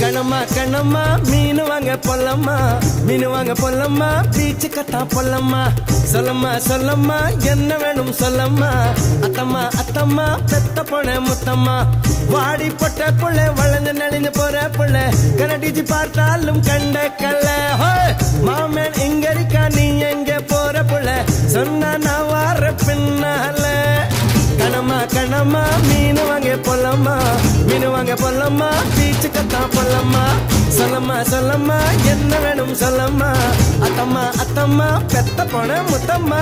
கணமா கணமா மீன் வாங்க பொல்லம்மா, மீன் வாங்க பொல்லம்மா, பீச்சு கத்தா பொல்லம்மா. சொல்லம்மா சொல்லம்மா என்ன வேணும் சொல்லம்மா, அத்தம்மா அத்தம்மா பெத்த பொண்ண முத்தம்மா. வாடி பொட்ட புள்ள வளைஞ்சு நெளிஞ்சு போற புள்ள, கனடிச்சு பார்த்தாலும் கண்ட கல்ல. மாமன் இங்க இருக்கா நீ எங்க போற புள்ள, சொன்னா நான் வார பின்னால. கணமா கணமா மீன் வாங்க பொல்லம்மா, மீன் வாங்க பொல்லம்மா, பீச்சு கத்தா பொல்லம்மா. சொல்லம்மா சொல்லம்மா என்ன வேணும் சொல்லம்மா, அத்தம்மா அத்தம்மா பெத்த பொண்ண முத்தம்மா.